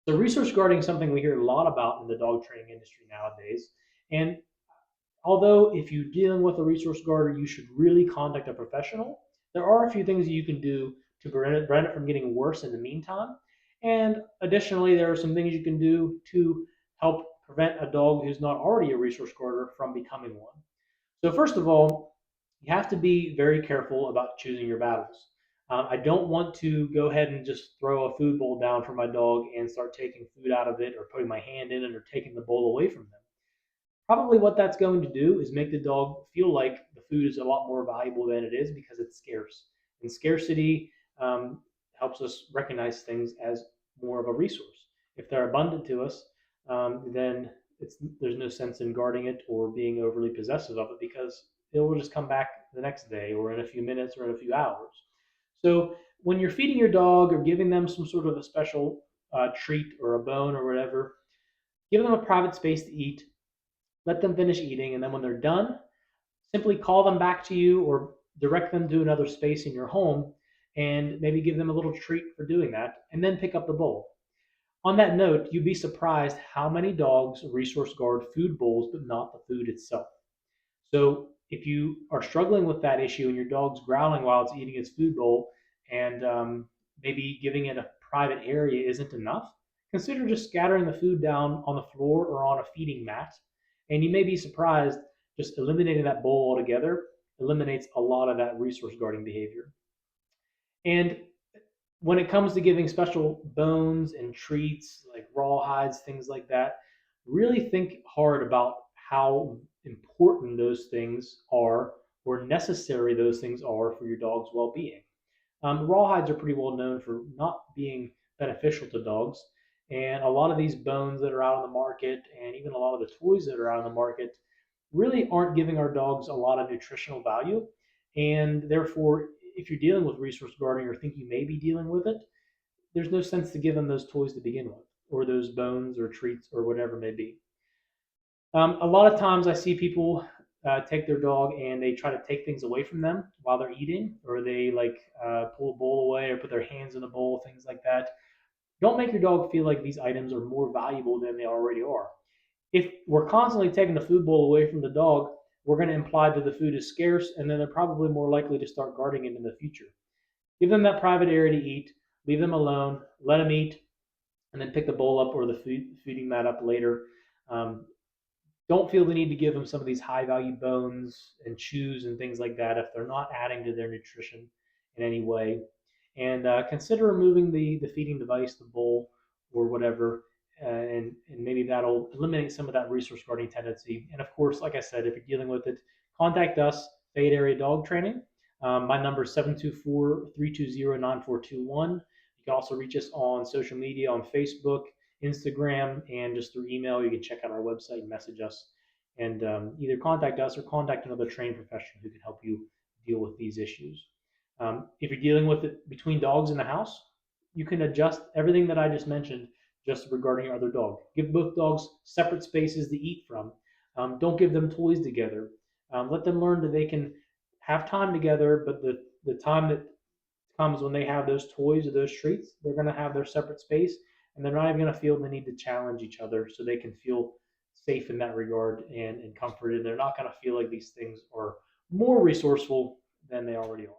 So resource guarding is something we hear a lot about in the dog training industry nowadays. And although if you're dealing with a resource guarder, you should really contact a professional, there are a few things that you can do to prevent it from getting worse in the meantime. And additionally, there are some things you can do to help prevent a dog who's not already a resource guarder from becoming one. So first of all, you have to be very careful about choosing your battles. I don't want to go ahead and just throw a food bowl down for my dog and start taking food out of it or putting my hand in it or taking the bowl away from them. Probably what that's going to do is make the dog feel like the food is a lot more valuable than it is because it's scarce. And scarcity helps us recognize things as more of a resource. If they're abundant to us, then there's no sense in guarding it or being overly possessive of it because it will just come back the next day or in a few minutes or in a few hours. So when you're feeding your dog or giving them some sort of a special treat or a bone or whatever, give them a private space to eat, let them finish eating, and then when they're done, simply call them back to you or direct them to another space in your home and maybe give them a little treat for doing that, and then pick up the bowl. On that note, you'd be surprised how many dogs resource guard food bowls but not the food itself. So if you are struggling with that issue and your dog's growling while it's eating its food bowl and maybe giving it a private area isn't enough, consider just scattering the food down on the floor or on a feeding mat. And you may be surprised, just eliminating that bowl altogether eliminates a lot of that resource guarding behavior. And when it comes to giving special bones and treats like raw hides, things like that, really think hard about how important those things are or necessary those things are for your dog's well being. Rawhides are pretty well known for not being beneficial to dogs. And a lot of these bones that are out on the market and even a lot of the toys that are out on the market really aren't giving our dogs a lot of nutritional value. And therefore, if you're dealing with resource guarding or think you may be dealing with it, there's no sense to give them those toys to begin with, or those bones or treats or whatever it may be. A lot of times I see people take their dog and they try to take things away from them while they're eating, or they like pull a bowl away or put their hands in a bowl, things like that. Don't make your dog feel like these items are more valuable than they already are. If we're constantly taking the food bowl away from the dog, we're going to imply that the food is scarce, and then they're probably more likely to start guarding it in the future. Give them that private area to eat, leave them alone, let them eat, and then pick the bowl up or the feeding mat up later. Um, don't feel the need to give them some of these high value bones and chews and things like that if they're not adding to their nutrition in any way. And consider removing the feeding device, the bowl, or whatever, and maybe that'll eliminate some of that resource guarding tendency. And of course, like I said, if you're dealing with it, contact us, Fade Area Dog Training. My number is 724-320-9421. You can also reach us on social media on Facebook, Instagram, and just through email. You can check out our website and message us, and either contact us or contact another trained professional who can help you deal with these issues. If you're dealing with it between dogs in the house, you can adjust everything that I just mentioned just regarding your other dog. Give both dogs separate spaces to eat from. Don't give them toys together. Let them learn that they can have time together, but the time that comes when they have those toys or those treats, they're going to have their separate space, and they're not even going to feel the need to challenge each other, so they can feel safe in that regard and comforted. They're not going to feel like these things are more resourceful than they already are.